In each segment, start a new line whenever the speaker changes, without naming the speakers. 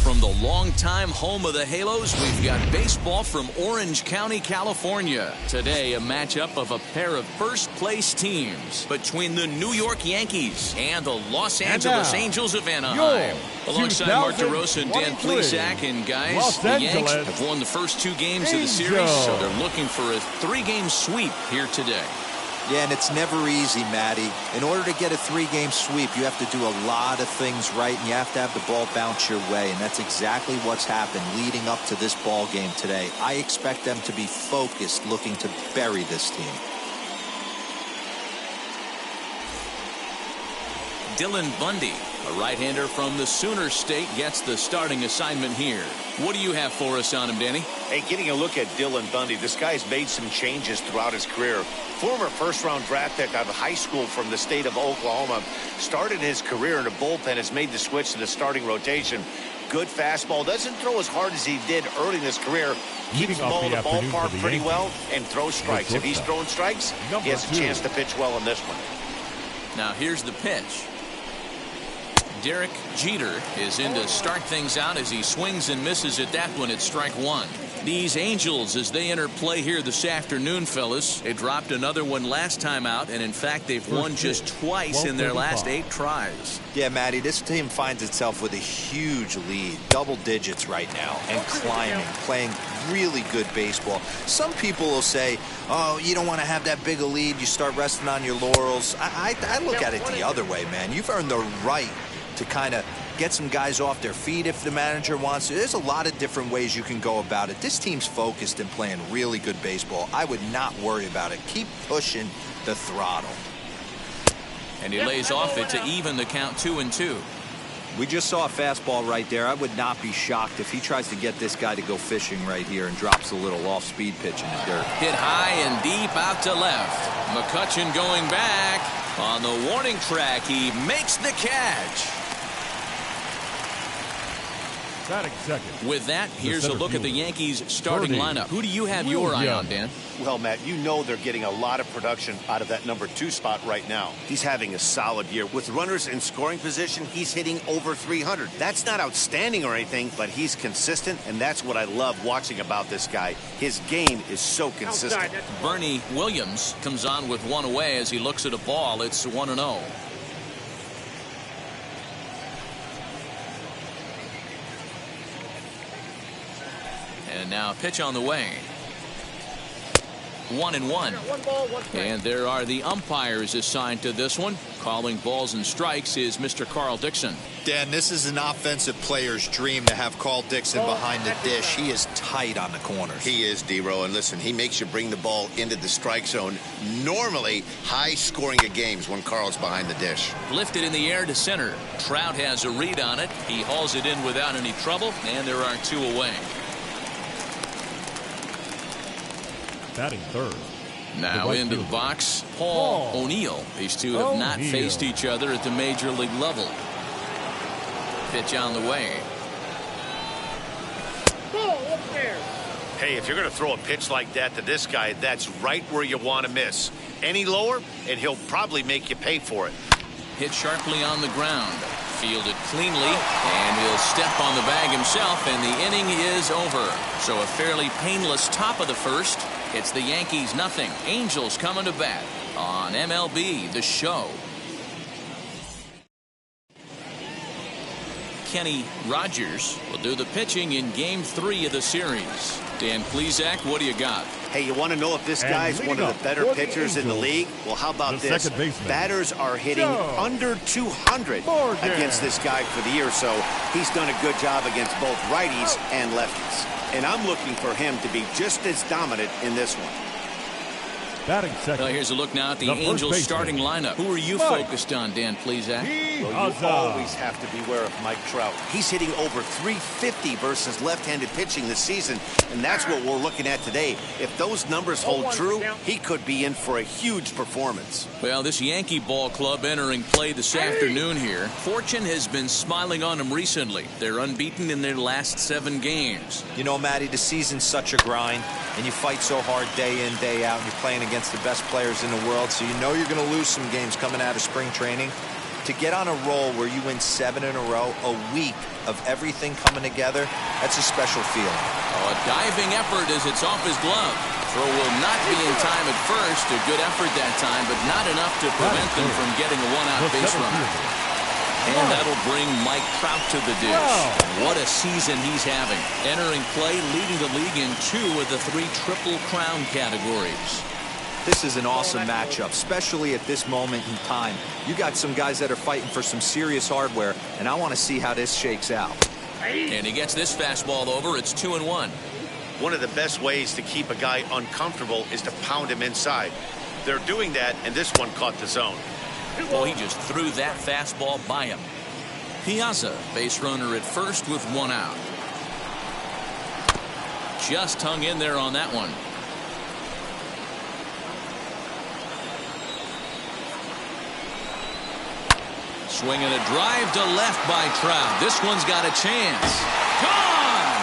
From the longtime home of the Halos, we've got baseball from Orange County, California. Today, a matchup of a pair of first-place teams between the New York Yankees and the Los Angeles Angels of Anaheim. Alongside Mark DeRosa and Dan Plesac, and guys, the Yanks have won the first 2 games of the series, so they're looking for a 3-game sweep here today.
Yeah, and it's never easy, Matty. In order to get a 3-game sweep, you have to do a lot of things right, and you have to have the ball bounce your way, and that's exactly what's happened leading up to this ball game today. I expect them to be focused, looking to bury this team.
Dylan Bundy, a right-hander from the Sooner State, gets the starting assignment here. What do you have for us on him, Danny?
Hey, getting a look at Dylan Bundy, this guy's made some changes throughout his career. Former first-round draft pick out of high school from the state of Oklahoma. Started his career in a bullpen, has made the switch to the starting rotation. Good fastball, doesn't throw as hard as he did early in his career. Keeps the ball in the ballpark pretty well and throws strikes. If he's throwing strikes, he has a chance to pitch well in this one.
Now here's the pitch. Derek Jeter is in to start things out as he swings and misses at that one at strike 1. These Angels, as they enter play here this afternoon, fellas, they dropped another one last time out, and in fact they've won just twice in their last 8 tries.
Yeah, Matty, this team finds itself with a huge lead, double digits right now, and climbing, playing really good baseball. Some people will say, oh, you don't want to have that big a lead, you start resting on your laurels. I look at it the other way, man. You've earned the right to kind of get some guys off their feet if the manager wants to. There's a lot of different ways you can go about it. This team's focused and playing really good baseball. I would not worry about it. Keep pushing the throttle.
And he lays off it to even the count 2-2.
We just saw a fastball right there. I would not be shocked if he tries to get this guy to go fishing right here and drops a little off-speed pitch in the dirt.
Hit high and deep out to left. McCutchen going back. On the warning track, he makes the catch. With that, here's a look at the Yankees starting lineup. Who do you have your eye on, Dan?
Well, Matt, you know they're getting a lot of production out of that number 2 spot right now. He's having a solid year. With runners in scoring position, he's hitting over 300. That's not outstanding or anything, but he's consistent, and that's what I love watching about this guy. His game is so consistent.
Bernie Williams comes on with one away as he looks at a ball. It's 1-0. And now pitch on the way. 1-1. And there are the umpires assigned to this one. Calling balls and strikes is Mr. Carl Dixon.
Dan, this is an offensive player's dream to have Carl Dixon behind the dish. He is tight on the corners.
He is, D-Row, and listen, he makes you bring the ball into the strike zone. Normally, high scoring of games when Carl's behind the dish.
Lifted in the air to center. Trout has a read on it. He hauls it in without any trouble, and there are 2 away.
Batting third.
Now into the box, Paul O'Neill. These two have not faced each other at the major league level. Pitch on the way.
Hey, if you're going to throw a pitch like that to this guy, that's right where you want to miss. Any lower, and he'll probably make you pay for it.
Hit sharply on the ground. Fielded cleanly, and he'll step on the bag himself, and the inning is over. So a fairly painless top of the first. It's the Yankees nothing. Angels coming to bat on MLB The Show. Kenny Rogers will do the pitching in Game 3 of the series. Dan Plesac, what do you got?
Hey, you want to know if this guy's one of the better pitchers in the league? Well, how about this? Batters are hitting under 200 against this guy for the year, so he's done a good job against both righties and lefties. And I'm looking for him to be just as dominant in this one.
Batting second.
Well, here's a look now at the
The first
Angels
baseman.
starting lineup. Who are you
Mike.
focused on, Dan Plesac?
Well, you always have to beware of Mike Trout. He's hitting over 350 versus left-handed pitching this season, and that's what we're looking at today. If those numbers hold true, he could be in for a huge performance.
Well, this Yankee ball club entering play this afternoon here. Fortune has been smiling on them recently. They're unbeaten in their last 7 games.
You know, Matty, the season's such a grind, and you fight so hard day in, day out, and you're playing against the best players in the world, so you know you're going to lose some games coming out of spring training. To get on a roll where you win 7 in a row, a week of everything coming together, that's a special feeling.
Oh, a diving effort as it's off his glove. Throw will not be in time at first. A good effort that time, but not enough to prevent them from getting a one-out base runner. And that'll bring Mike Trout to the dish. What a season he's having. Entering play, leading the league in 2 of the 3 Triple Crown categories.
This is an awesome matchup, especially at this moment in time. You got some guys that are fighting for some serious hardware, and I want to see how this shakes out.
And he gets this fastball over. It's 2-1.
One of the best ways to keep a guy uncomfortable is to pound him inside. They're doing that, and this one caught the zone.
Well, he just threw that fastball by him. Piazza, base runner at first with 1 out. Just hung in there on that one. Swinging a drive to left by Trout. This one's got a chance. Gone!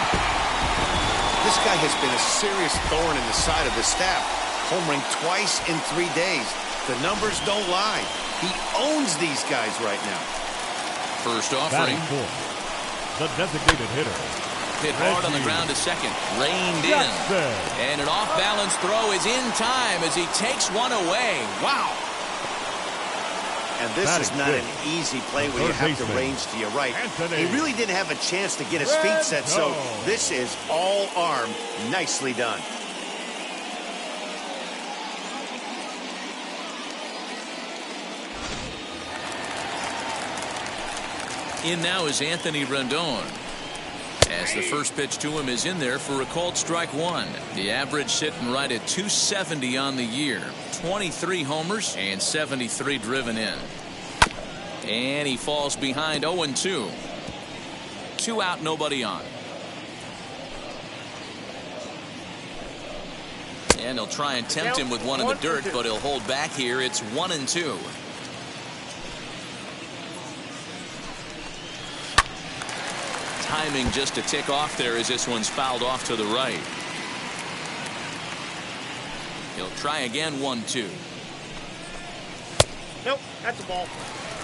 This guy has been a serious thorn in the side of the staff. Homering twice in 3 days. The numbers don't lie. He owns these guys right now.
First offering.
Batting fourth, the designated hitter.
Hit hard on the ground to second. Reined in. And an off-balance throw is in time as he takes one away. Wow.
And this is not an easy play when you have to range to your right. He really didn't have a chance to get his feet set, so this is all arm. Nicely done.
In now is Anthony Rendon. As the first pitch to him is in there for a called strike 1. The average sitting right at 270 on the year. 23 homers and 73 driven in. And he falls behind 0-2. 2 out, nobody on. And he'll try and tempt him with one in the dirt, but he'll hold back here. It's 1-2. Timing just to tick off there as this one's fouled off to the right. He'll try again. 1-2.
Nope, that's a ball.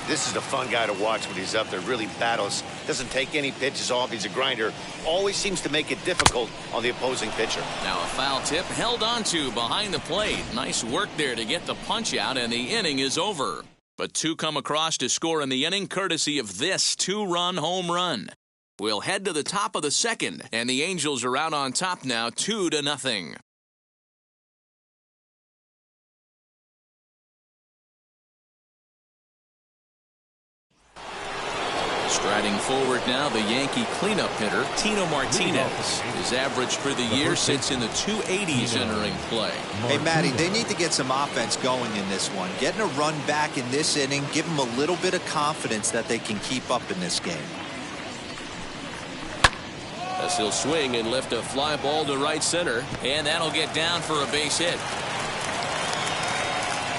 This is a fun guy to watch when he's up there. Really battles. Doesn't take any pitches off. He's a grinder. Always seems to make it difficult on the opposing pitcher.
Now a foul tip held onto behind the plate. Nice work there to get the punch out, and the inning is over. But 2 come across to score in the inning courtesy of this 2-run home run. We'll head to the top of the second, and the Angels are out on top now 2-0. Striding forward now, the Yankee cleanup hitter, Tino Martinez. His average for the year sits in the 280s entering play.
Hey, Matty, they need to get some offense going in this one. Getting a run back in this inning, give them a little bit of confidence that they can keep up in this game.
As he'll swing and lift a fly ball to right center, and that'll get down for a base hit.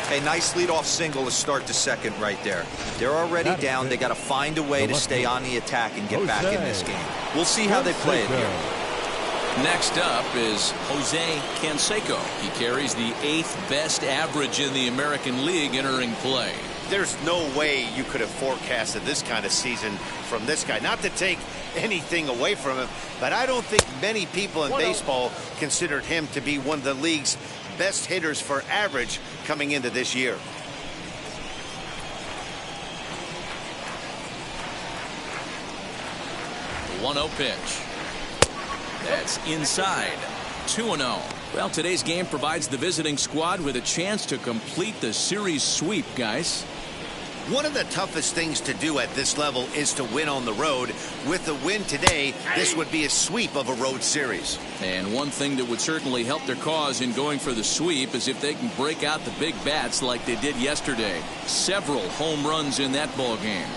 Hey, nice leadoff single to start the second right there. They're already down. They got to find a way to stay on the attack and get back in this game. We'll see how they play it here.
Next up is Jose Canseco. He carries the 8th best average in the American League entering play.
There's no way you could have forecasted this kind of season from this guy. Not to take anything away from him, but I don't think many people in baseball considered him to be one of the league's best hitters for average coming into this year.
The 1-0 pitch. That's inside. 2-0. Well, today's game provides the visiting squad with a chance to complete the series sweep, guys.
One of the toughest things to do at this level is to win on the road. With the win today, this would be a sweep of a road series.
And one thing that would certainly help their cause in going for the sweep is if they can break out the big bats like they did yesterday. Several home runs in that ball game.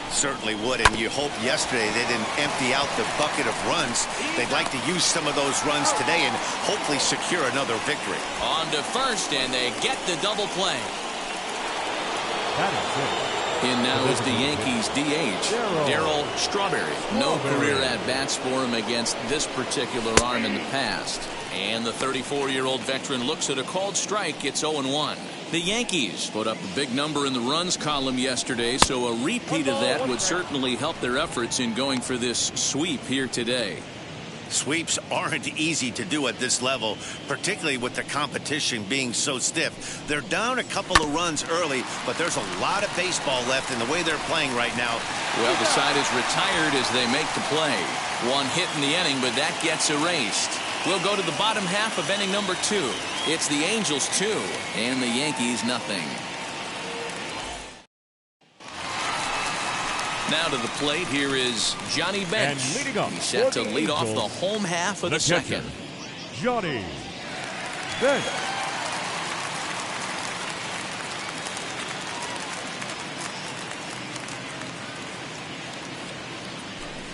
Certainly would, and you hope yesterday they didn't empty out the bucket of runs. They'd like to use some of those runs today and hopefully secure another victory.
On to first, and they get the double play. In now is the Yankees DH, Darryl Strawberry. No career at-bats for him against this particular arm in the past. And the 34-year-old veteran looks at a called strike. It's 0-1. The Yankees put up a big number in the runs column yesterday, so a repeat of that would certainly help their efforts in going for this sweep here today.
Sweeps aren't easy to do at this level, particularly with the competition being so stiff. They're down a couple of runs early, but there's a lot of baseball left in the way they're playing right now.
Well, the side is retired as they make the play. One hit in the inning, but that gets erased. We'll go to the bottom half of inning number 2. It's the Angels 2 and the Yankees nothing. Now to the plate, here is Johnny Bench. He's set to lead off the home half of the second.
Johnny Bench.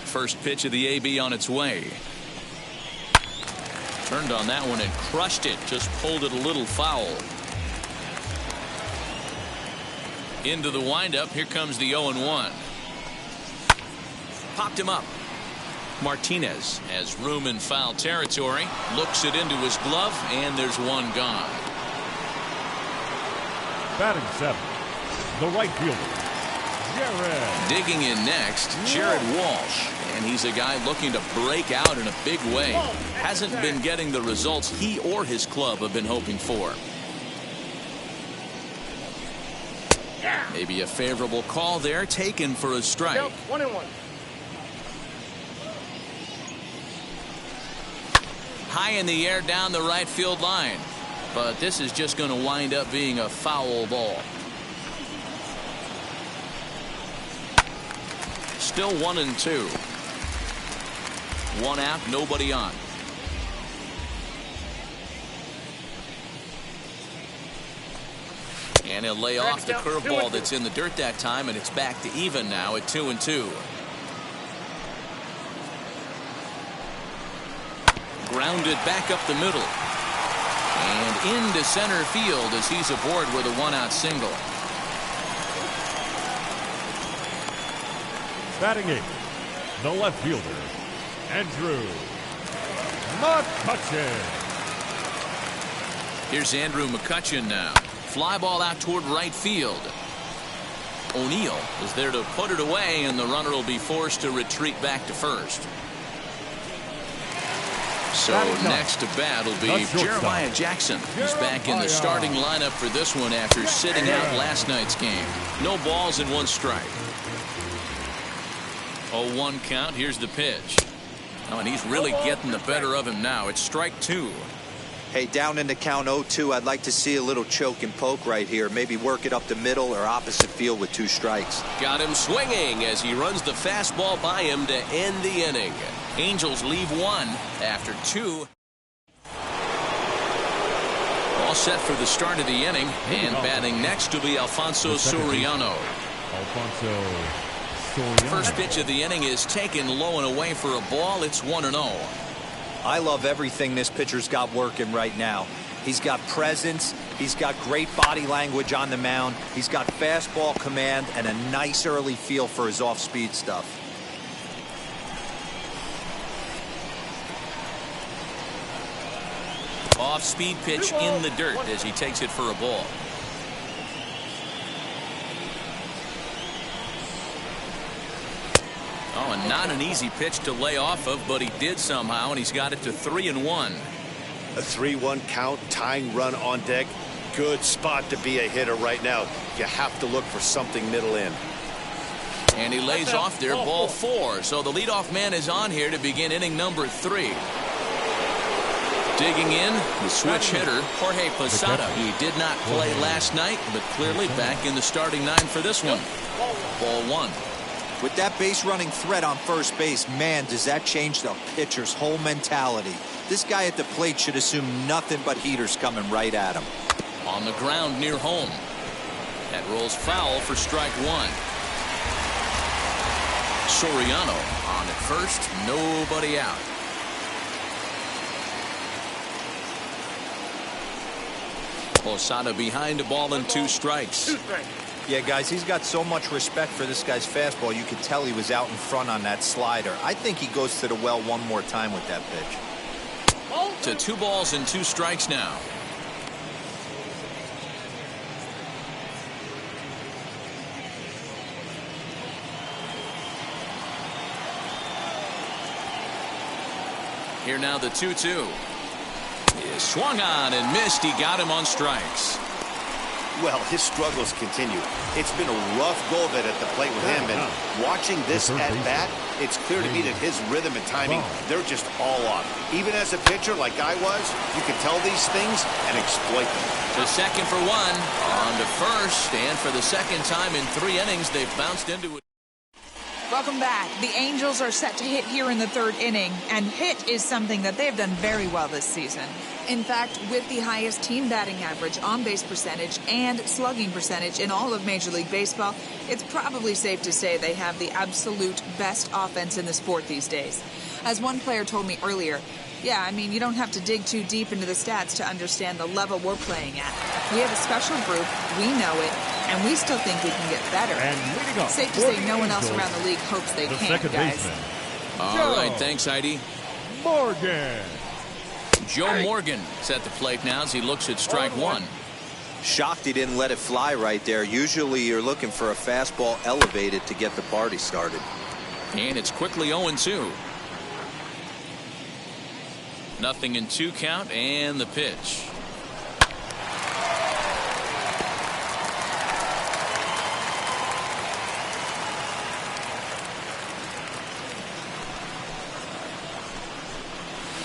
First pitch of the AB on its way. Turned on that one and crushed it. Just pulled it a little foul. Into the windup. Here comes the 0-1. Popped him up. Martinez has room in foul territory. Looks it into his glove, and there's one gone.
Batting 7th, the right fielder, Jared.
Digging in next, Jared Walsh. And he's a guy looking to break out in a big way. Hasn't been getting the results he or his club have been hoping for. Maybe a favorable call there, taken for a strike.
1-1.
High in the air down the right field line. But this is just going to wind up being a foul ball. Still 1-2. One out, nobody on. And he'll lay off the curveball that's in the dirt that time, and it's back to even now at 2-2. Grounded back up the middle. And into center field as he's aboard with a one-out single.
Batting 8th, the left fielder, Andrew McCutchen.
Here's Andrew McCutchen now. Fly ball out toward right field. O'Neill is there to put it away, and the runner will be forced to retreat back to first. So next to bat will be Jeremiah Jackson. He's back in the starting lineup for this one after sitting out last night's game. No balls and one strike. 0-1 count. Here's the pitch. Oh, and he's really getting the better of him now. It's strike 2.
Hey, down in the count 0-2, I'd like to see a little choke and poke right here. Maybe work it up the middle or opposite field with 2 strikes.
Got him swinging as he runs the fastball by him to end the inning. Angels leave 1 after 2. All set for the start of the inning, and batting next to be Alfonso Soriano. First pitch of the inning is taken low and away for a ball. It's 1-0.
I love everything this pitcher's got working right now. He's got presence. He's got great body language on the mound. He's got fastball command and a nice early feel for his off-speed stuff.
Off-speed pitch in the dirt as he takes it for a ball. Oh, and not an easy pitch to lay off of, but he did somehow, and he's got it to 3-1.
A 3-1 count, tying run on deck. Good spot to be a hitter right now. You have to look for something middle in.
And he lays off there, ball 4. So the leadoff man is on here to begin inning number 3. Digging in, the switch hitter, Jorge Posada. He did not play last night, but clearly back in the starting 9 for this one. Ball 1.
With that base running threat on first base, man, does that change the pitcher's whole mentality. This guy at the plate should assume nothing but heaters coming right at him.
On the ground near home. That rolls foul for strike 1. Soriano on at first, nobody out. Posada behind a ball and 2 strikes.
Yeah, guys, he's got so much respect for this guy's fastball. You could tell he was out in front on that slider. I think he goes to the well one more time with that pitch.
To 2 balls and 2 strikes now. Here now the 2-2. Is swung on and missed. He got him on strikes.
Well, his struggles continue. It's been a rough go of it at the plate with him, and watching this at bat, it's clear to me that his rhythm and timing, they're just all off. Even as a pitcher like I was, you can tell these things and exploit them.
To second for 1, on to first, and for the second time in 3 innings, they've bounced into it.
Welcome back. The Angels are set to hit here in the 3rd inning, and hit is something that they've done very well this season. In fact, with the highest team batting average, on-base percentage, and slugging percentage in all of Major League Baseball, it's probably safe to say they have the absolute best offense in the sport these days. As one player told me earlier, yeah, I mean, you don't have to dig too deep into the stats to understand the level we're playing at. We have a special group, we know it, and we still think we can get better.
And leading off,
safe to say no one else around the league hopes they can, guys.
Baseman,
All right, thanks, Heidi.
Morgan.
Joe Morgan is at the plate now as he looks at strike 1.
Shocked he didn't let it fly right there. Usually you're looking for a fastball elevated to get the party started.
And it's quickly 0-2. Nothing in 2 count, and the pitch.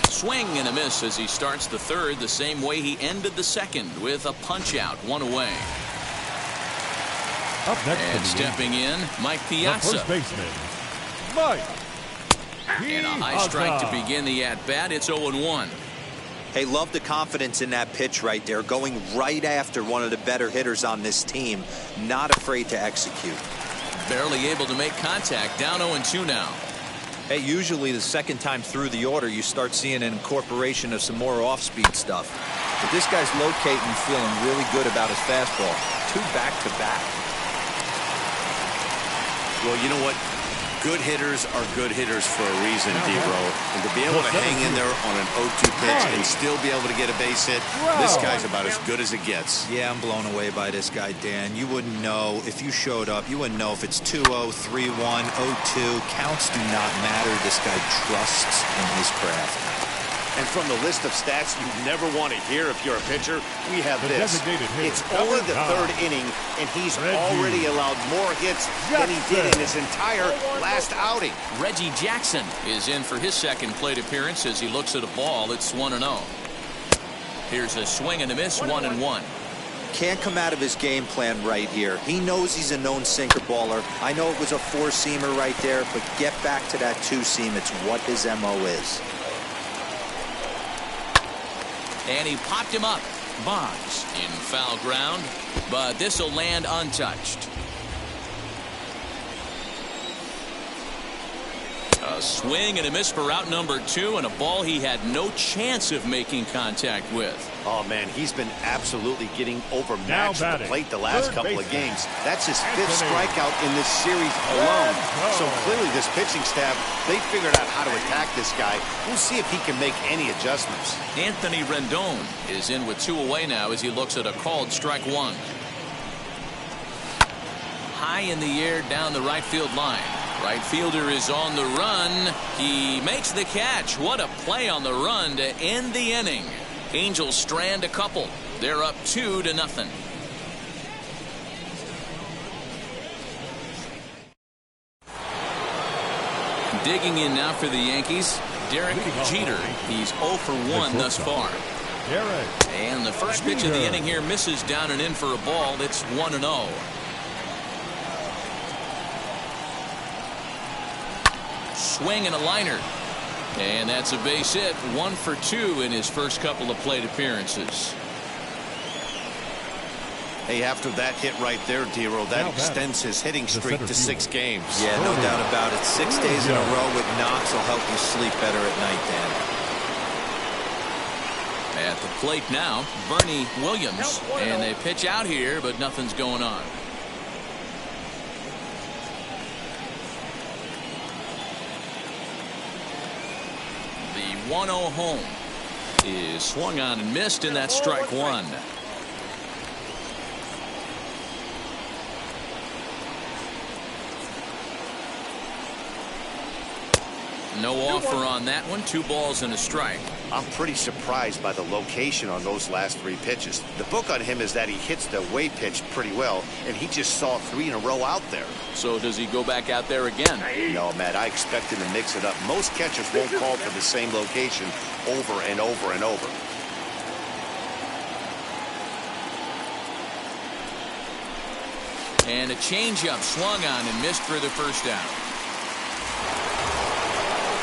Swing and a miss as he starts the 3rd the same way he ended the 2nd with a punch out, 1 away.
Up next
and stepping in, Mike
the
Piazza.
first baseman, Mike.
And a high strike to begin the at-bat. It's 0-1.
Hey, love the confidence in that pitch right there, going right after one of the better hitters on this team, not afraid to execute.
Barely able to make contact, down 0-2 now.
Hey, usually the second time through the order, you start seeing an incorporation of some more off-speed stuff. But this guy's locating, feeling really good about his fastball. 2 back-to-back.
Well, you know what? Good hitters are good hitters for a reason, D-Bro. And to be able to hang in there on an 0-2 pitch and still be able to get a base hit, this guy's about as good as it gets.
Yeah, I'm blown away by this guy, Dan. You wouldn't know if you showed up. You wouldn't know if it's 2-0, 3-1, 0-2. Counts do not matter. This guy trusts in his craft.
And from the list of stats you never want to hear if you're a pitcher, we have this. It's only the 3rd inning, and he's already allowed more hits than he did in his entire last outing.
Reggie Jackson is in for his 2nd plate appearance as he looks at a ball. It's 1-0. Here's a swing and a miss, 1-1.
Can't come out of his game plan right here. He knows he's a known sinker baller. I know it was a 4-seamer right there, but get back to that 2-seam. It's what his MO is.
And he popped him up. Bonds in foul ground, but this will land untouched. A swing and a miss for out number 2, and a ball he had no chance of making contact with.
Oh, man, he's been absolutely getting overmatched at the plate the last couple of games. That's his 5th strikeout in this series alone. So clearly this pitching staff, they figured out how to attack this guy. We'll see if he can make any adjustments.
Anthony Rendon is in with 2 away now as he looks at a called strike 1. High in the air down the right field line. Right fielder is on the run. He makes the catch. What a play on the run to end the inning. Angels strand a couple. They're up 2-0. Digging in now for the Yankees, Derek Jeter. He's 0 for 1 thus far. And the first pitch of the inning here misses down and in for a ball. It's 1-0. Swing and a liner. And that's a base hit. 1 for 2 in his first couple of plate appearances.
Hey, after that hit right there, Dero, that extends his hitting streak to 6 games.
Yeah, no doubt about it. 6 days in a row with knocks will help you sleep better at night, Dan.
At the plate now, Bernie Williams. And they pitch out here, but nothing's going on. The 1-0 home is swung on and missed, and that's strike 1. No offer on that one. 2 balls and a strike.
I'm pretty surprised by the location on those last 3 pitches. The book on him is that he hits the away pitch pretty well, and he just saw 3 in a row out there.
So does he go back out there again?
No, Matt, I expect him to mix it up. Most catchers won't call for the same location over and over and over.
And a changeup swung on and missed for the first down.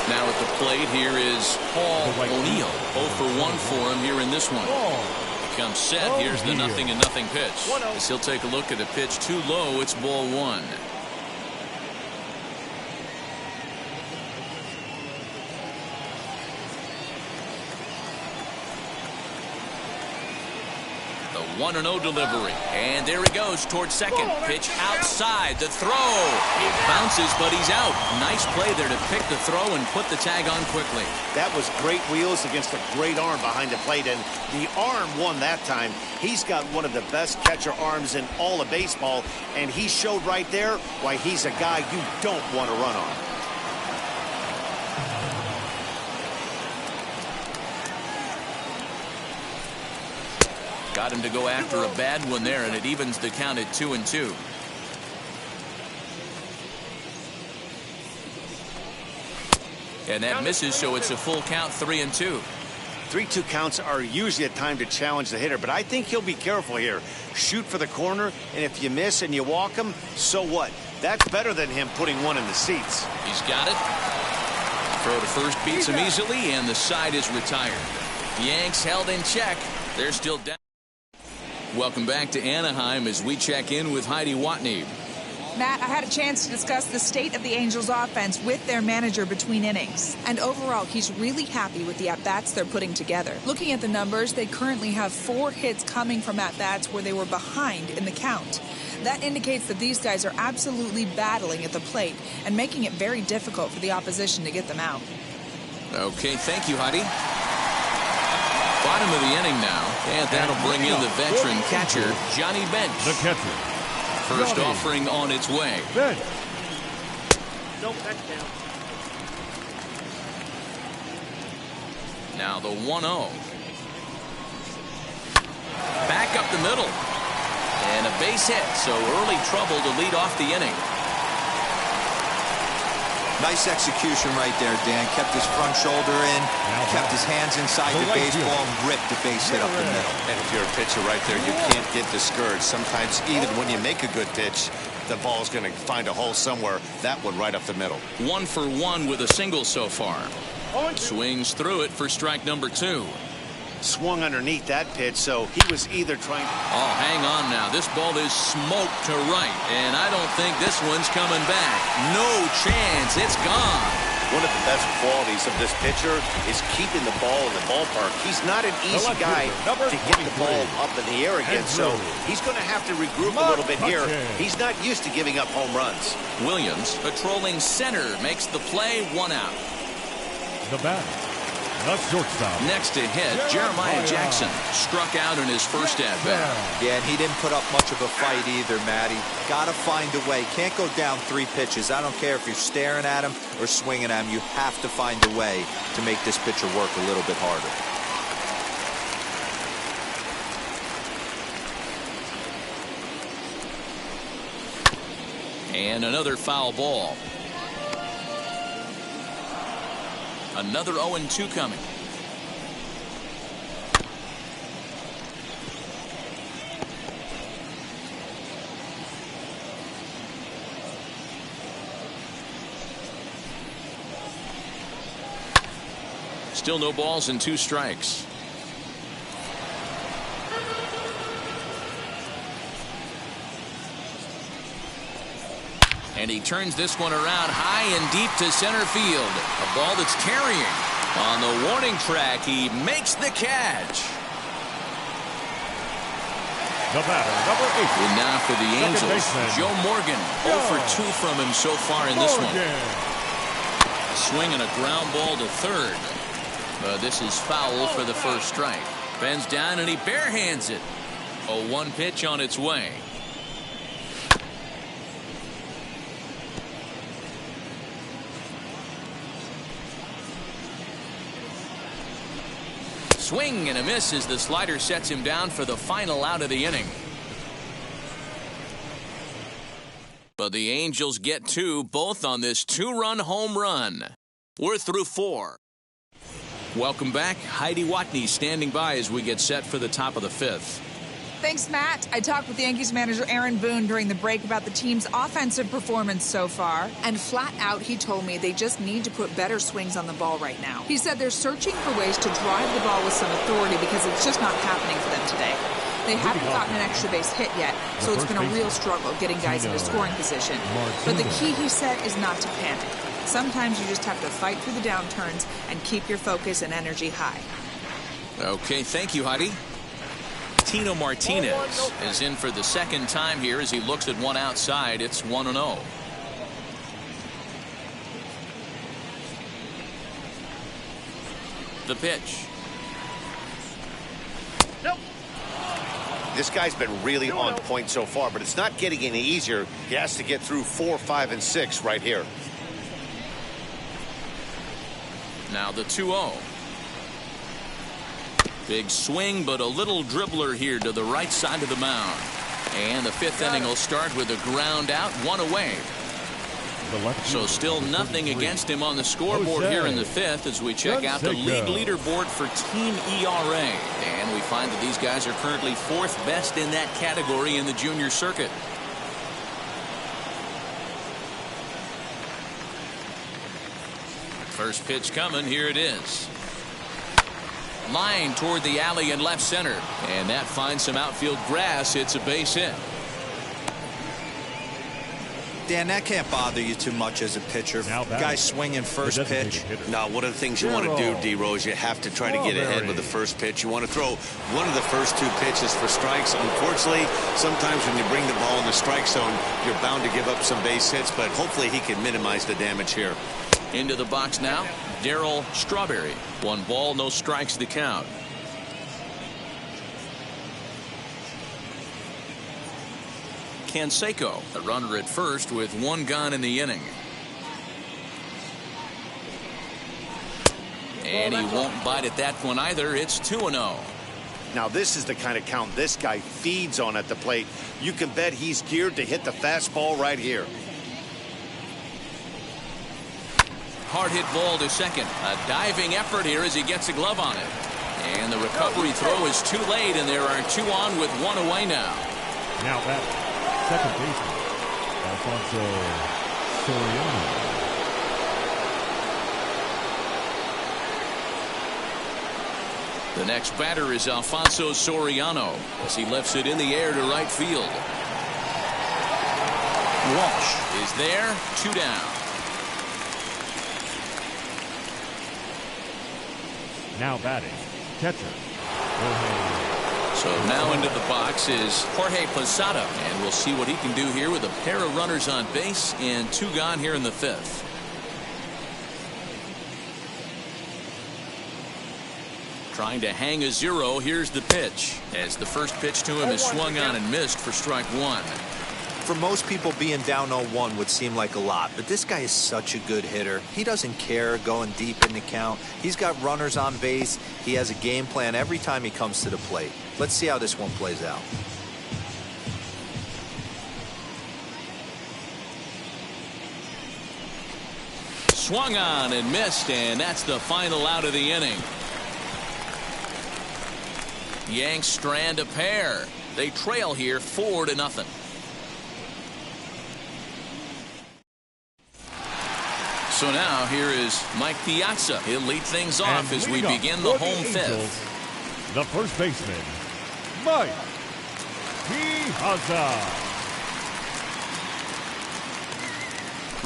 Now at the plate here is Paul O'Neill. 0 for 1 for him here in this one. He comes set. Here's the 0-0 pitch. As he'll take a look at a pitch too low. It's ball 1. The 1-0 delivery. And there he goes towards second. Pitch outside. The throw. It bounces, but he's out. Nice play there to pick the throw and put the tag on quickly.
That was great wheels against a great arm behind the plate, and the arm won that time. He's got one of the best catcher arms in all of baseball, and he showed right there why he's a guy you don't want to run on.
Got him to go after a bad one there, and it evens the count at 2-2. And that misses, so it's a full count, 3-2.
3-2 counts are usually a time to challenge the hitter, but I think he'll be careful here. Shoot for the corner, and if you miss and you walk him, so what? That's better than him putting one in the seats.
He's got it. Throw to first beats him easily, and the side is retired. The Yanks held in check. They're still down. Welcome back to Anaheim as we check in with Heidi Watney.
Matt, I had a chance to discuss the state of the Angels offense with their manager between innings. And overall, he's really happy with the at-bats they're putting together. Looking at the numbers, they currently have 4 hits coming from at-bats where they were behind in the count. That indicates that these guys are absolutely battling at the plate and making it very difficult for the opposition to get them out.
Okay, thank you, Heidi. Bottom of the inning now, and that'll bring in the veteran catcher, Johnny Bench.
The catcher.
First offering on its way.
Bench.
Now the 1-0. Back up the middle. And a base hit, so early trouble to lead off the inning.
Nice execution right there, Dan. Kept his front shoulder in, kept his hands inside the baseball, and ripped the base hit up the middle.
And if you're a pitcher right there, you can't get discouraged. Sometimes even when you make a good pitch, the ball's going to find a hole somewhere. That one right up the middle.
1 for 1 with a single so far. Swings through it for strike number 2.
Swung underneath that pitch, so he was either trying to...
Oh, hang on now. This ball is smoked to right, and I don't think this one's coming back. No chance. It's gone.
One of the best qualities of this pitcher is keeping the ball in the ballpark. He's not an easy guy to get the ball up in the air again, so he's going to have to regroup a little bit here. He's not used to giving up home runs.
Williams, patrolling center, makes the play, 1 out.
The bat. The shortstop.
Next to hit, Jeremiah Jackson struck out in his first at-bat.
Yeah, and he didn't put up much of a fight either, Matty. Got to find a way. Can't go down 3 pitches. I don't care if you're staring at him or swinging at him. You have to find a way to make this pitcher work a little bit harder.
And another foul ball. Another 0-2 coming. Still no balls and 2 strikes. And he turns this one around high and deep to center field. A ball that's carrying. On the warning track, he makes the catch.
The batter, number 8.
And now for the Angels,
baseman,
Joe Morgan. 0 for 2 from him so far in this one. A swing and a ground ball to third. This is foul for the first strike. Bends down and he barehands it. A 1 pitch on its way. Swing and a miss as the slider sets him down for the final out of the inning. But the Angels get 2, both on this 2-run home run. We're through 4. Welcome back. Heidi Watney standing by as we get set for the top of the 5th.
Thanks, Matt. I talked with Yankees manager Aaron Boone during the break about the team's offensive performance so far, and flat out he told me they just need to put better swings on the ball right now. He said they're searching for ways to drive the ball with some authority because it's just not happening for them today. They haven't gotten an extra base hit yet, so it's been a real struggle getting guys into scoring position. But the key, he said, is not to panic. Sometimes you just have to fight through the downturns and keep your focus and energy high.
Okay, thank you, Heidi. Tino Martinez is in for the second time here as he looks at one outside. It's 1-0. The pitch.
This guy's been really on point so far, but it's not getting any easier. He has to get through 4, 5, and 6 right here.
Now the 2-0. Big swing, but a little dribbler here to the right side of the mound. And the 5th inning will start with a ground out, 1 away. So still nothing against him on the scoreboard here in the 5th as we check out the league leaderboard for team ERA. And we find that these guys are currently 4th best in that category in the junior circuit. First pitch coming. Here it is. Line toward the alley in left center. And that finds some outfield grass. It's a base hit.
Dan, that can't bother you too much as a pitcher. Guy swinging first pitch.
Now, one of the things you want to do, D-Rose, you have to try to get ahead with the first pitch. You want to throw one of the first 2 pitches for strikes. Unfortunately, sometimes when you bring the ball in the strike zone, you're bound to give up some base hits, but hopefully he can minimize the damage here.
Into the box now, Darryl Strawberry. 1 ball, no strikes to count. Canseco, a runner at first with 1 gone in the inning. And he won't bite at that one either. It's 2-0.
Now, this is the kind of count this guy feeds on at the plate. You can bet he's geared to hit the fastball right here.
Hard hit ball to second. A diving effort here as he gets a glove on it. And the recovery throw is too late, and there are 2 on with 1 away now.
Now that second baseman, Alfonso Soriano.
The next batter is Alfonso Soriano as he lifts it in the air to right field. Walsh is there, 2 down.
Now batting, catcher, Jorge.
So now into the box is Jorge Posada, and we'll see what he can do here with a pair of runners on base and 2 gone here in the 5th. Trying to hang a 0. Here's the pitch as the first pitch to him is swung on and missed for strike 1.
For most people, being down 0-1 would seem like a lot, but this guy is such a good hitter. He doesn't care going deep in the count. He's got runners on base. He has a game plan every time he comes to the plate. Let's see how this one plays out.
Swung on and missed, and that's the final out of the inning. Yanks strand a pair. They trail here 4-0. So now here is Mike Piazza. He'll lead things off as we begin the home fifth.
The first baseman, Mike Piazza.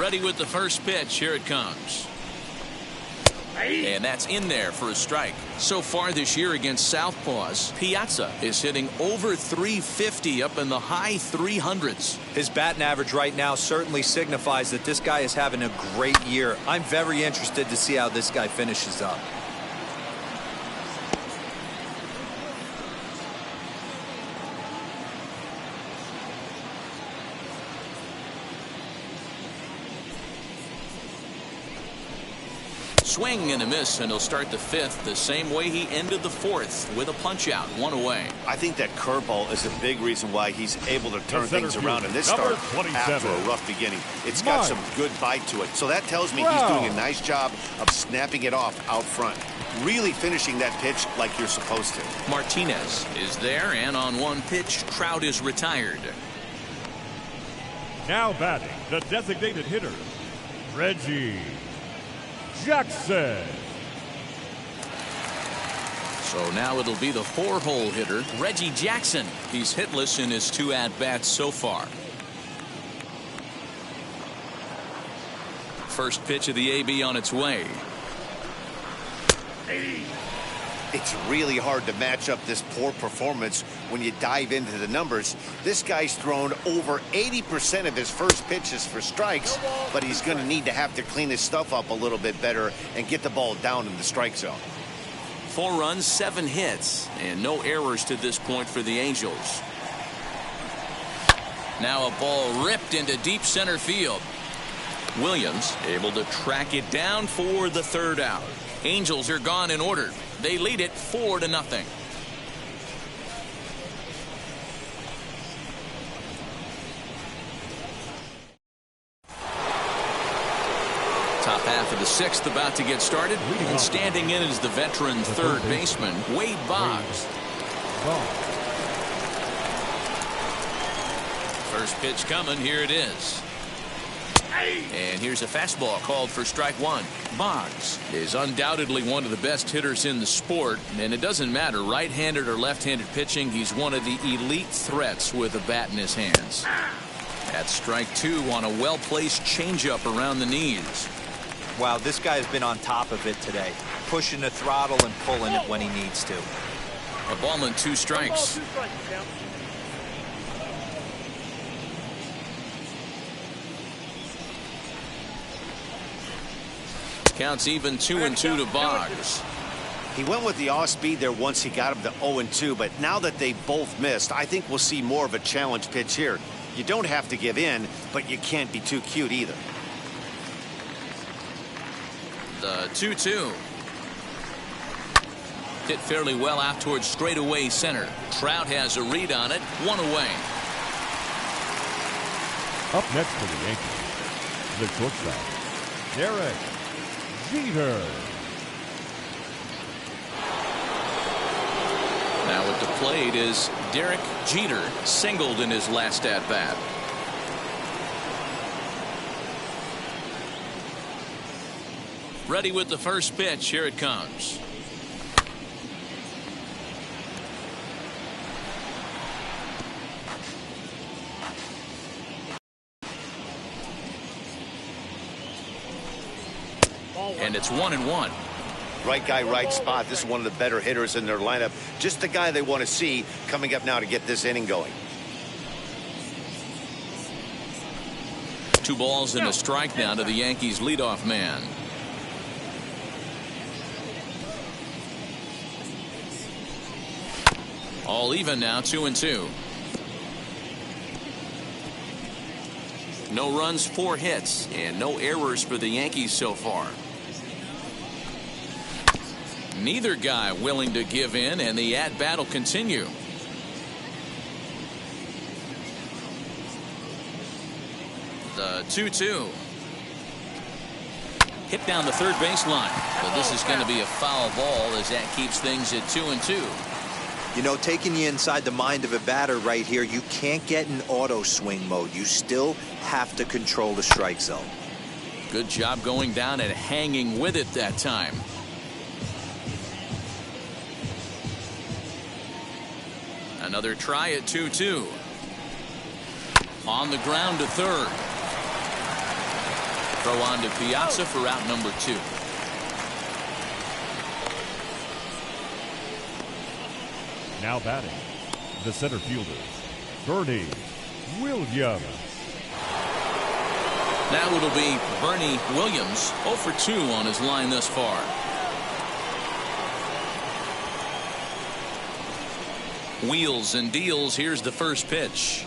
Ready with the first pitch. Here it comes. And that's in there for a strike. So far this year against Southpaws, Piazza is hitting over 350 up in the high 300s.
His batting average right now certainly signifies that this guy is having a great year. I'm very interested to see how this guy finishes up.
Swing and a miss, and he'll start the fifth the same way he ended the fourth, with a punch out, 1 away.
I think that curveball is a big reason why he's able to turn things around in this start after a rough beginning. It's got some good bite to it, so that tells me he's doing a nice job of snapping it off out front, really finishing that pitch like you're supposed to.
Martinez is there, and on one pitch, Trout is retired.
Now batting, the designated hitter, Reggie Jackson.
So now it'll be the 4-hole hitter, Reggie Jackson. He's hitless in his 2 at-bats so far. First pitch of the AB on its way.
It's really hard to match up this poor performance when you dive into the numbers. This guy's thrown over 80% of his first pitches for strikes, but he's going to need to have to clean his stuff up a little bit better and get the ball down in the strike zone.
4 runs, 7 hits, and no errors to this point for the Angels. Now a ball ripped into deep center field. Williams able to track it down for the 3rd out. Angels are gone in order. They lead it 4-0. Top half of the 6th about to get started. And standing in is the veteran 3rd baseman, Wade Boggs. First pitch coming. Here it is. And here's a fastball called for strike 1. Boggs is undoubtedly one of the best hitters in the sport, and it doesn't matter right-handed or left-handed pitching. He's one of the elite threats with a bat in his hands. That's strike 2 on a well-placed changeup around the knees.
Wow, this guy has been on top of it today, pushing the throttle and pulling it when he needs to.
A ball and 2 strikes. Counts even 2-2 to Boggs.
He went with the off speed there once he got him to 0-2, but now that they both missed, I think we'll see more of a challenge pitch here. You don't have to give in, but you can't be too cute either.
The 2-2. Hit fairly well out towards straightaway center. Trout has a read on it, 1 away.
Up next for the Yankees, the shortstop, Derek Jeter.
Now at the plate is Derek Jeter, singled in his last at-bat. Ready with the first pitch. Here it comes. And it's 1-1.
Right guy, right spot. This is one of the better hitters in their lineup. Just the guy they want to see coming up now to get this inning going.
2 balls and a strike now to the Yankees leadoff man. All even now, 2-2. No runs, 4 hits, and no errors for the Yankees so far. Neither guy willing to give in, and the at-bat will continue. The 2-2. Hit down the third baseline. But this is going to be a foul ball as that keeps things at 2-2.
You know, taking you inside the mind of a batter right here, you can't get in auto swing mode. You still have to control the strike zone.
Good job going down and hanging with it that time. Another try at 2-2. On the ground to third. Throw on to Piazza for out number 2.
Now batting, the center fielder, Bernie Williams.
Now it'll be Bernie Williams, 0 for 2 on his line thus far. Wheels and deals. Here's the first pitch.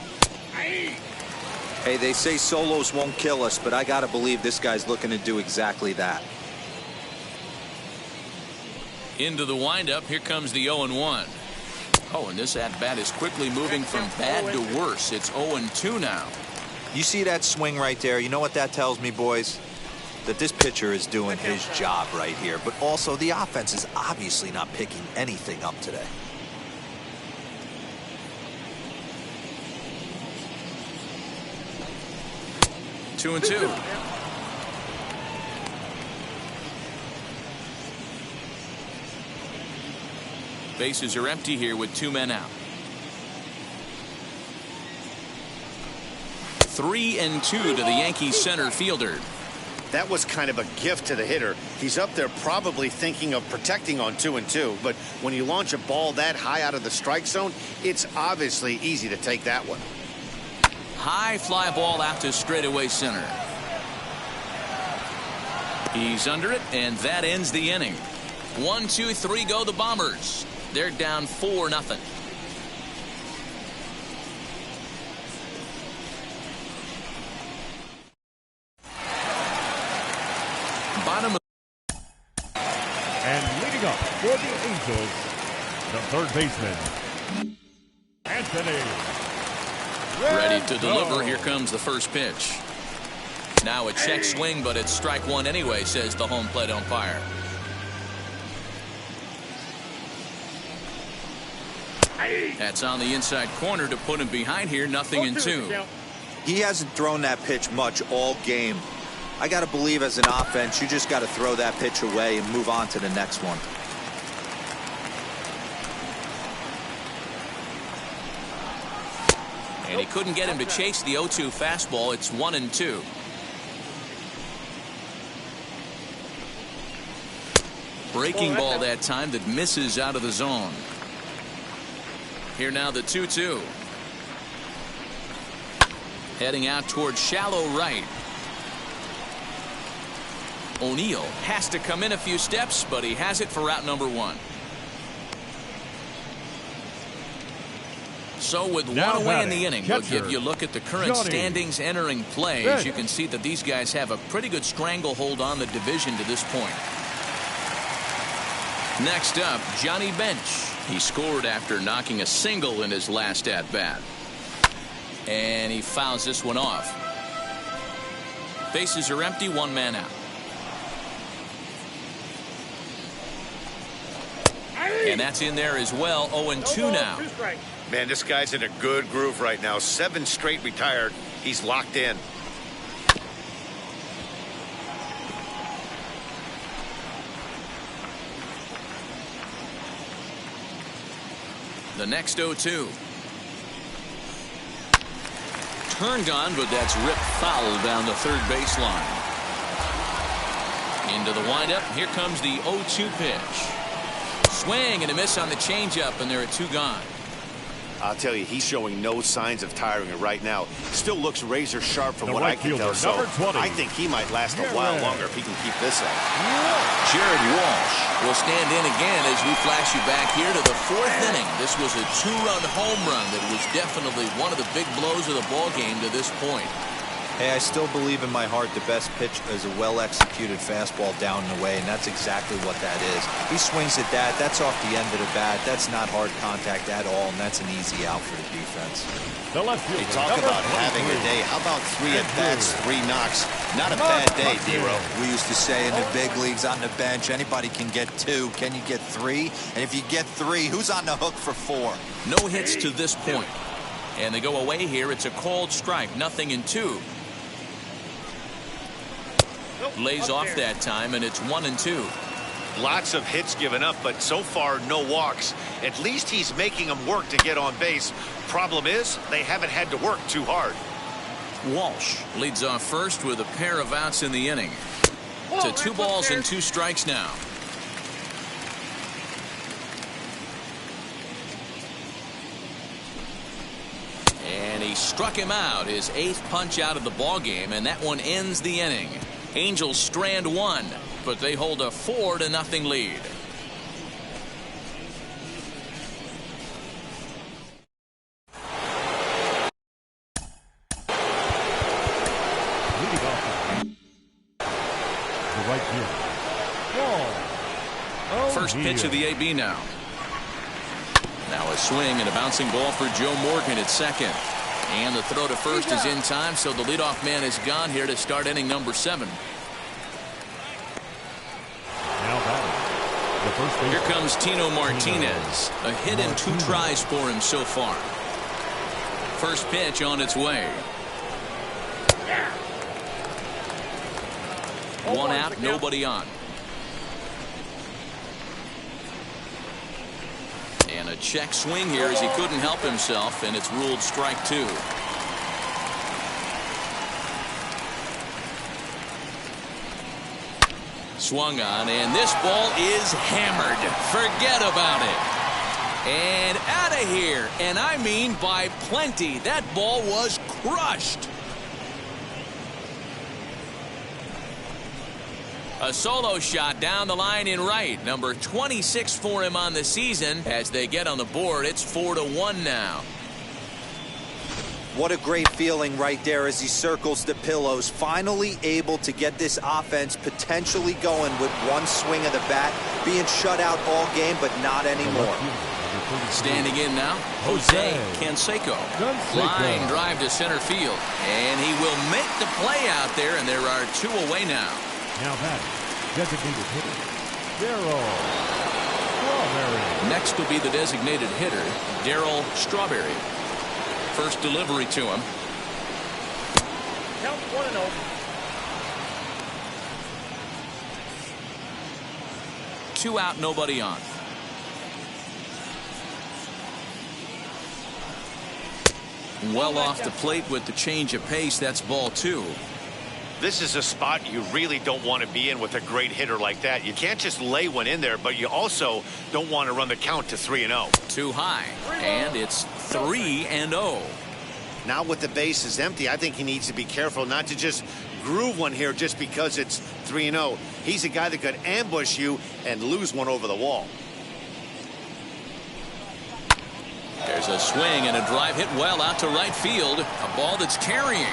Hey, they say solos won't kill us, but I gotta believe this guy's looking to do exactly that.
Into the windup. Here comes the 0-1. Oh, and this at-bat is quickly moving from bad to worse. It's 0-2 now.
You see that swing right there? You know what that tells me, boys? That this pitcher is doing his job right here. But also, the offense is obviously not picking anything up today.
Two and two. Bases are empty here with 2 men out. 3-2 to the Yankees center fielder.
That was kind of a gift to the hitter. He's up there probably thinking of protecting on 2-2, but when you launch a ball that high out of the strike zone, it's obviously easy to take that one.
High fly ball out to straightaway center. He's under it, and that ends the inning. 1, 2, 3 go the Bombers. They're down 4-0. Bottom of
and leading up for the Angels, the third baseman, Anthony.
ready to deliver. Here comes the first pitch. Now a check swing, but it's strike one anyway, says the home plate umpire. That's on the inside corner to put him behind here. 0-2.
He hasn't thrown that pitch much all game. I got to believe as an offense, you just got to throw that pitch away and move on to the next one.
And he couldn't get him to chase the 0-2 fastball. It's 1-2. Breaking ball that time that misses out of the zone. Here now the 2-2. Heading out towards shallow right. O'Neill has to come in a few steps, but he has it for out number 1. So with
Now
one away in
batting,
the inning, we'll
catcher,
give you a look at the current
Johnny
standings entering play. As you can see that these guys have a pretty good stranglehold on the division to this point. Next up, Johnny Bench. He scored after knocking a single in his last at-bat. And he fouls this one off. Bases are empty, 1 man out. And that's in there as well. 0-2 now.
Man, this guy's in a good groove right now. 7 straight retired. He's locked in.
The next 0-2. Turned on, but that's ripped foul down the third baseline. Into the windup. Here comes the 0-2 pitch. Swing and a miss on the changeup, and there are 2 gone.
I'll tell you, he's showing no signs of tiring it right now. Still looks razor sharp from
The
what
right
I can tell.
fielder,
So
number 20.
I think he might last a while longer if he can keep this up.
Jared Walsh will stand in again as we flash you back here to the 4th inning. This was a 2-run home run that was definitely one of the big blows of the ball game to this point.
Hey, I still believe in my heart the best pitch is a well-executed fastball down and away, and that's exactly what that is. He swings at that. That's off the end of the bat. That's not hard contact at all, and that's an easy out for the defense.
The left fielder,
They talk about having a day. How about 3 at-bats, 3 knocks? Not a bad day, D-Row.
We used to say in the big leagues on the bench, anybody can get 2. Can you get 3? And if you get 3, who's on the hook for 4?
No hits to this point. And they go away here. It's a called strike. 0-2. Lays off that time, and it's 1-2.
Lots of hits given up, but so far no walks. At least he's making them work to get on base. Problem is, they haven't had to work too hard.
Walsh leads off first with a pair of outs in the inning. To 2 balls and 2 strikes now. And he struck him out, his 8th punch out of the ball game, and that one ends the inning. Angels strand 1, but they hold a 4-0 lead.
Leading off the right field. Ball.
First pitch of the AB now. Now a swing and a bouncing ball for Joe Morgan at second. And the throw to first is in time, so the leadoff man is gone here to start inning number 7.
Now batting. The first base.
Here comes Tino Martinez. A hit and 2 tries for him so far. First pitch on its way. 1 out, nobody on. And a check swing here as he couldn't help himself, and it's ruled strike 2. Swung on, and this ball is hammered. Forget about it. And out of here, and I mean by plenty. That ball was crushed. A solo shot down the line in right. Number 26 for him on the season. As they get on the board, it's 4-1 now.
What a great feeling right there as he circles the pillows. Finally able to get this offense potentially going with 1 swing of the bat. Being shut out all game, but not anymore.
Standing in now, Jose Canseco. Line drive to center field. And he will make the play out there, and there are 2 away now.
Now batting. Designated hitter. Darryl Strawberry.
Next will be the designated hitter, Darryl Strawberry. First delivery to him.
Count 1-0.
Two out, nobody on. Well off the plate with the change of pace. That's ball 2.
This is a spot you really don't want to be in with a great hitter like that. You can't just lay one in there, but you also don't want to run the count to 3-0.
Too high, and it's 3-0.
Now with the bases empty, I think he needs to be careful not to just groove one here just because it's 3-0. He's a guy that could ambush you and lose one over the wall.
There's a swing and a drive hit well out to right field. A ball that's carrying.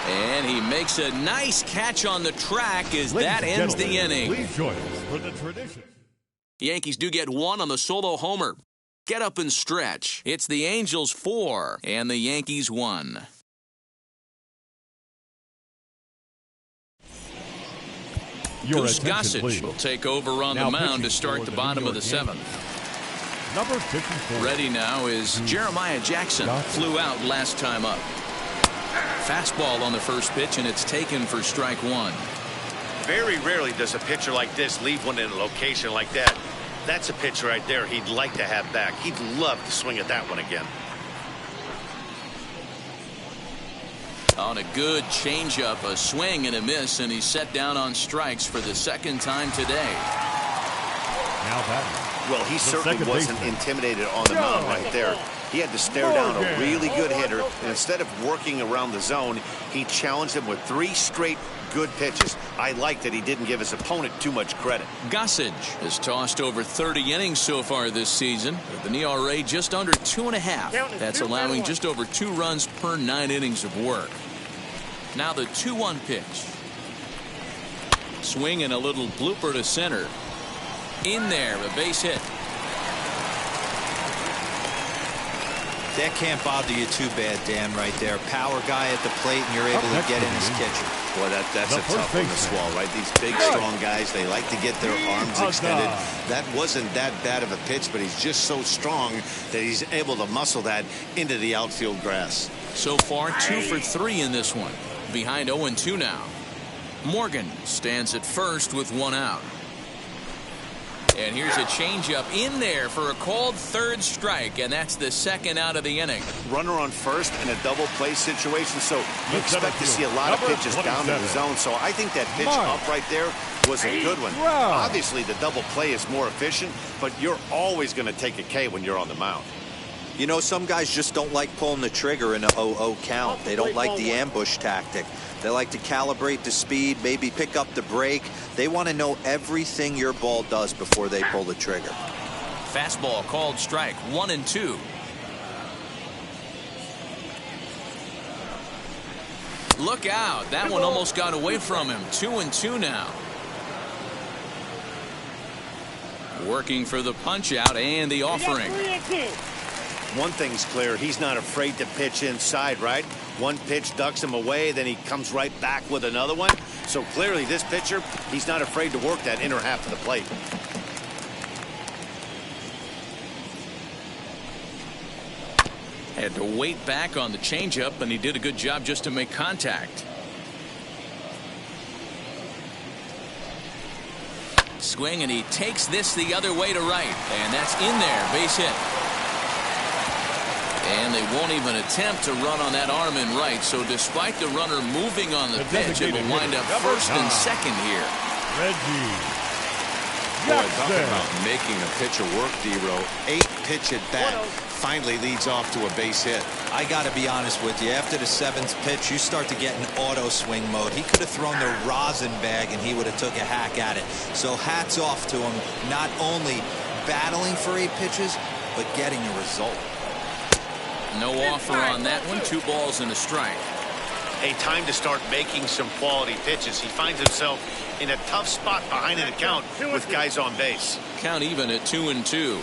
And he makes a nice catch on the track as that ends the inning.
Please join us for the tradition.
The Yankees do get 1 on the solo homer. Get up and stretch. It's the Angels 4 and the Yankees 1. Goose Gossage will take over on the mound to start the bottom of the 7th.
Number 54.
Ready now is Jeremiah Jackson. Flew out last time up. Fastball on the first pitch, and it's taken for strike 1.
Very rarely does a pitcher like this leave one in a location like that. That's a pitch right there he'd like to have back. He'd love to swing at that one again.
On a good changeup, a swing and a miss, and he's set down on strikes for the 2nd time today.
Now batting.
Well, he certainly wasn't intimidated on the mound right there. He had to stare down a really good hitter, and instead of working around the zone, he challenged him with 3 straight good pitches. I like that he didn't give his opponent too much credit.
Gossage has tossed over 30 innings so far this season, with an ERA just under 2.5. That's allowing just over 2 runs per 9 innings of work. Now the 2-1 pitch. Swing and a little blooper to center. In there, a base hit.
That can't bother you too bad, Dan, right there. Power guy at the plate, and you're able to get in his kitchen.
Boy, that's a tough one to swallow, right? These big, strong guys, they like to get their arms extended. That wasn't that bad of a pitch, but he's just so strong that he's able to muscle that into the outfield grass.
So far, 2 for 3 in this one. Behind 0-2 now. Morgan stands at first with 1 out. And here's a changeup in there for a called 3rd strike, and that's the 2nd out of the inning.
Runner on first in a double play situation, so you expect to see a lot of pitches down in the zone. So I think that pitch up right there was a good one. Obviously, the double play is more efficient, but you're always going to take a K when you're on the mound.
You know, some guys just don't like pulling the trigger in a 0-0 count. They don't like the ambush tactic. They like to calibrate the speed, maybe pick up the break. They want to know everything your ball does before they pull the trigger.
Fastball called strike, 1-2. Look out. That one almost got away from him. 2-2 now. Working for the punch out and the offering.
One thing's clear, he's not afraid to pitch inside, right? One pitch ducks him away, then he comes right back with another one. So clearly this pitcher, he's not afraid to work that inner half of the plate.
Had to wait back on the changeup, and he did a good job just to make contact. Swing, and he takes this the other way to right, and that's in there, base hit. And they won't even attempt to run on that arm in right. So despite the runner moving on the pitch, it will wind up first and second here.
Boy, talking about making a pitcher work, D-Row. 8-pitch at bat finally leads off to a base hit.
I got to be honest with you. After the 7th pitch, you start to get in auto swing mode. He could have thrown the rosin bag, and he would have took a hack at it. So hats off to him, not only battling for 8 pitches, but getting a result.
No offer on that one. 2 balls and a strike.
A time to start making some quality pitches. He finds himself in a tough spot behind an account with guys on base.
Count even at 2-2.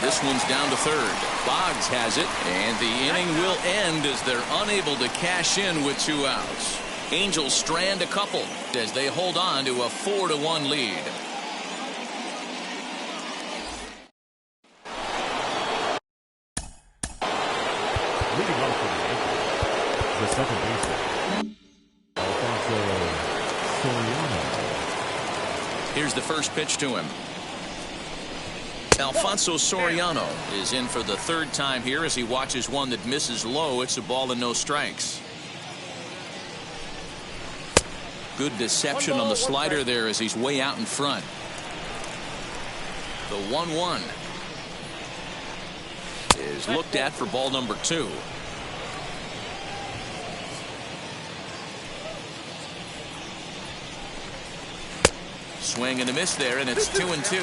This one's down to 3rd. Boggs has it, and the inning will end as they're unable to cash in with 2 outs. Angels strand a couple as they hold on to a 4-1 lead.
Leading off for the Yankees, the second baseman, Soriano.
Here's the first pitch to him. Alfonso Soriano is in for the 3rd time here as he watches one that misses low. It's a ball and no strikes. Good deception on the slider there as he's way out in front. The 1-1 is looked at for ball number 2. Swing and a miss there, and it's 2-2.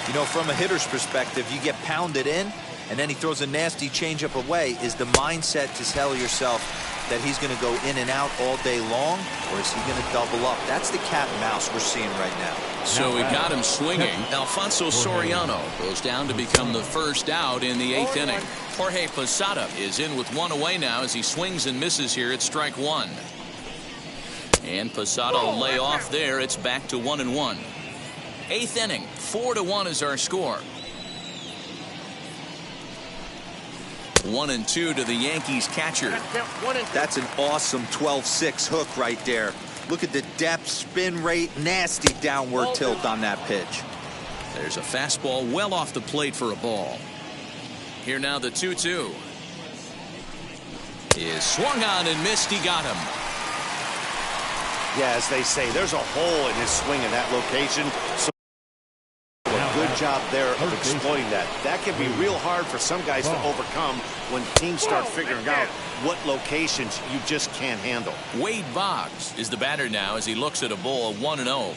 You know, from a hitter's perspective, you get pounded in, and then he throws a nasty changeup away. Is the mindset to tell yourself that he's going to go in and out all day long, or is he going to double up? That's the cat and mouse we're seeing right now.
So we got him swinging. Alfonso Soriano goes down to become the first out in the 8th inning. Jorge Posada is in with 1 away now as he swings and misses here at strike 1. And Posada will lay off there. It's back to 1-1. 8th inning, 4-1 is our score. 1-2 to the Yankees catcher.
That's an awesome 12-6 hook right there. Look at the depth, spin rate, nasty downward tilt on that pitch.
There's a fastball well off the plate for a ball. Here now the 2-2. Is swung on and missed. He got him.
Yeah, as they say, there's a hole in his swing in that location. So a good job there of exploiting that. That can be real hard for some guys to overcome when teams start figuring out what locations you just can't handle.
Wade Boggs is the batter now as he looks at a ball 1-0.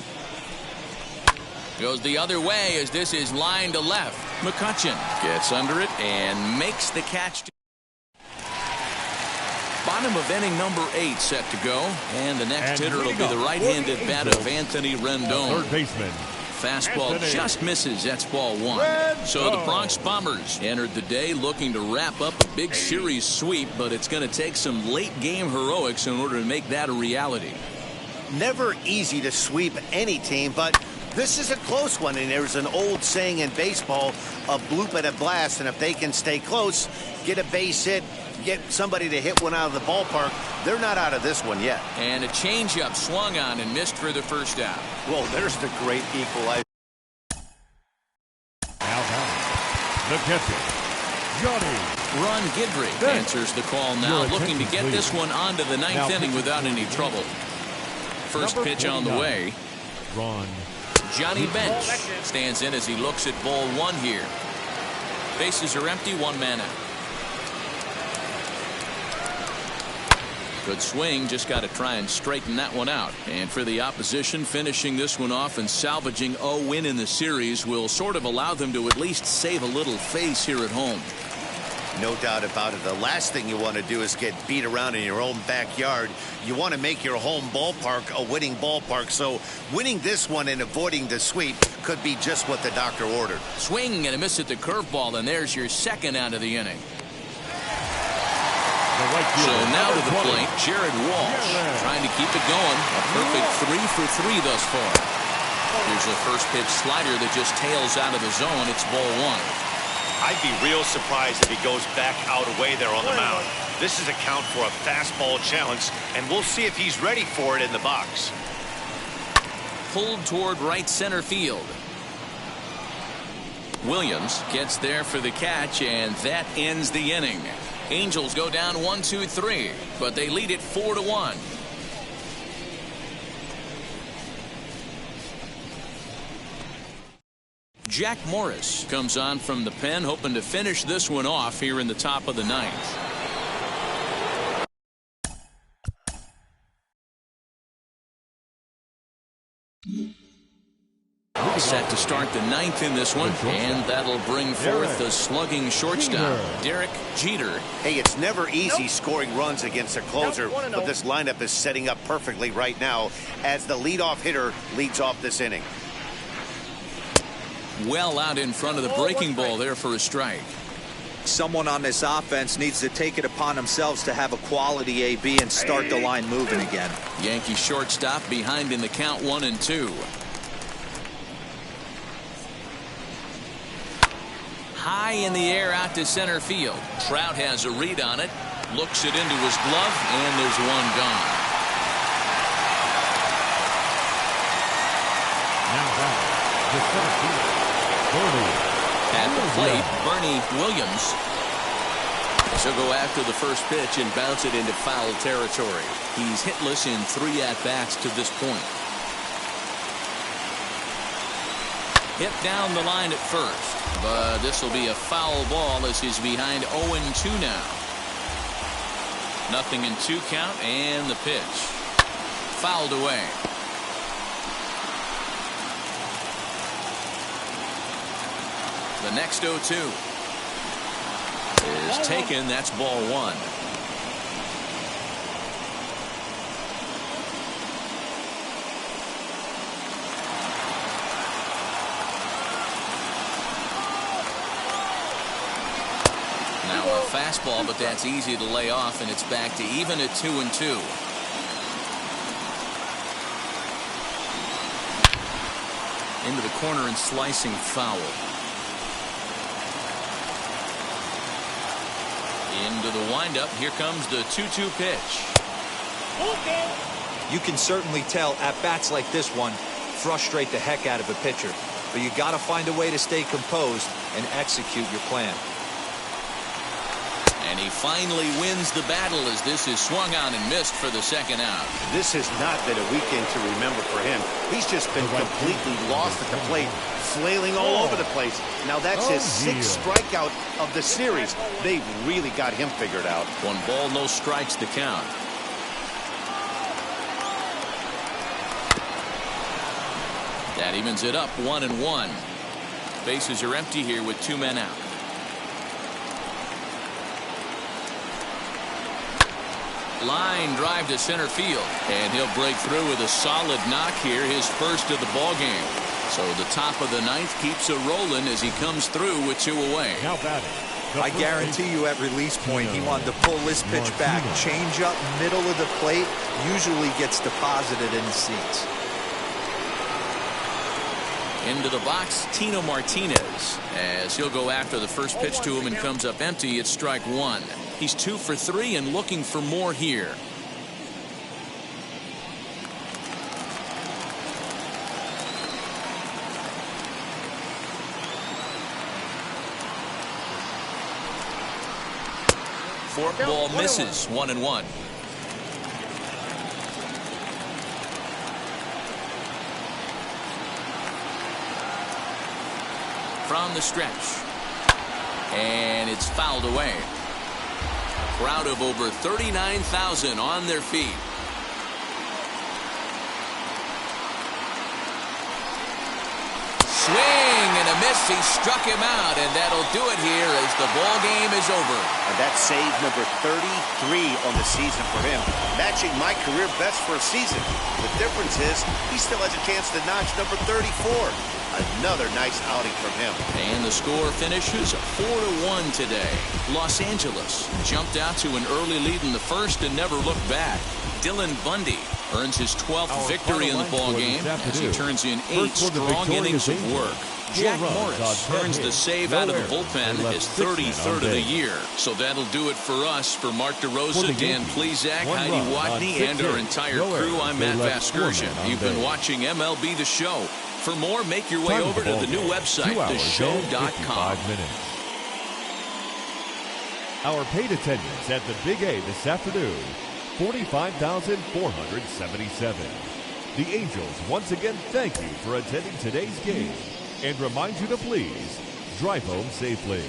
Goes the other way as this is lined to left. McCutchen gets under it and makes the catch. Bottom of inning number 8 set to go. And the next hitter will be the right-handed bat of Anthony Rendon.
Third baseman.
Fastball
Anthony.
just misses. That's ball 1. So the Bronx Bombers entered the day looking to wrap up a big series sweep, but it's going to take some late game heroics in order to make that a reality.
Never easy to sweep any team, but this is a close one, and there's an old saying in baseball, a bloop and a blast, and if they can stay close, get a base hit, get somebody to hit one out of the ballpark, they're not out of this one yet.
And a changeup swung on and missed for the first out.
Well, there's the great equalizer.
Now, the catcher, Johnny.
Ron Guidry answers the call now, looking to get this one onto the ninth inning without any trouble. First pitch on the way.
Ron.
Johnny Bench stands in as he looks at ball 1 here. Bases are empty, 1 man out. Good swing, just got to try and straighten that one out. And for the opposition, finishing this one off and salvaging a win in the series will sort of allow them to at least save a little face here at home.
No doubt about it. The last thing you want to do is get beat around in your own backyard. You want to make your home ballpark a winning ballpark. So winning this one and avoiding the sweep could be just what the doctor ordered.
Swing and a miss at the curveball, and there's your second out of the inning. So now to the plate, Jared Walsh trying to keep it going. A perfect 3 for 3 thus far. Here's a first pitch slider that just tails out of the zone. It's ball 1.
I'd be real surprised if he goes back out away there on the mound. This is a count for a fastball challenge, and we'll see if he's ready for it in the box.
Pulled toward right center field. Williams gets there for the catch, and that ends the inning. Angels go down 1-2-3, but they lead it 4-1. Jack Morris comes on from the pen, hoping to finish this one off here in the top of the 9th. Set to start the 9th in this one, and that'll bring forth the slugging shortstop, Derek Jeter.
Hey, it's never easy scoring runs against a closer, but this lineup is setting up perfectly right now as the leadoff hitter leads off this inning.
Well out in front of the breaking ball there for a strike.
Someone on this offense needs to take it upon themselves to have a quality AB and start the line moving again.
Yankee shortstop behind in the count 1-2. High in the air out to center field. Trout has a read on it, looks it into his glove, and there's one gone.
Now back, the center field,
At the plate, Bernie Williams. She'll go after the first pitch and bounce it into foul territory. He's hitless in 3 at-bats to this point. Hit down the line at first, but this will be a foul ball as he's behind 0-2 now. 0-2 count, and the pitch fouled away. The next 0-2 is taken. That's ball 1. Now a fastball, but that's easy to lay off, and it's back to even at 2-2. Into the corner and slicing foul. Into the windup. Here comes the 2-2 pitch.
You can certainly tell at bats like this one frustrate the heck out of a pitcher, but you got to find a way to stay composed and execute your plan.
And he finally wins the battle as this is swung on and missed for the second out.
This has not been a weekend to remember for him. He's just been completely lost at the plate, flailing all over the place. Now that's his 6th strikeout of the series. They've really got him figured out.
1 ball, no strikes to count. That evens it up 1-1. Bases are empty here with 2 men out. Line drive to center field. And he'll break through with a solid knock here, his first of the ball game. So the top of the ninth keeps it rolling as he comes through with 2 away.
Now batting.
I guarantee you at release point, he wanted to pull this pitch back. Change up, middle of the plate, usually gets deposited in the seats.
Into the box, Tino Martinez, as he'll go after the first pitch to him and comes up empty. It's strike 1. He's 2 for 3 and looking for more here. Fork ball misses. 1-1. From the stretch. And it's fouled away. A crowd of over 39,000 on their feet. Swing and a miss. He struck him out, and that'll do it here as the ball game is over.
And that's save number 33 on the season for him, matching my career best for a season. The difference is he still has a chance to notch number 34. Another nice outing from him.
And the score finishes 4-1 today. Los Angeles jumped out to an early lead in the first and never looked back. Dylan Bundy earns his 12th victory in the ball game as he turns in 8 strong innings of work. Jack Morris earns the save out of the bullpen, his 33rd of the year. So that'll do it for us. For Mark DeRosa, Dan Plezak, Heidi Watney, and our entire crew, I'm Matt Vasgersian. You've been watching MLB The Show. For more, make your way over to the new website, theshow.com.
Our paid attendance at the Big A this afternoon, 45,477. The Angels once again thank you for attending today's game and remind you to please drive home safely.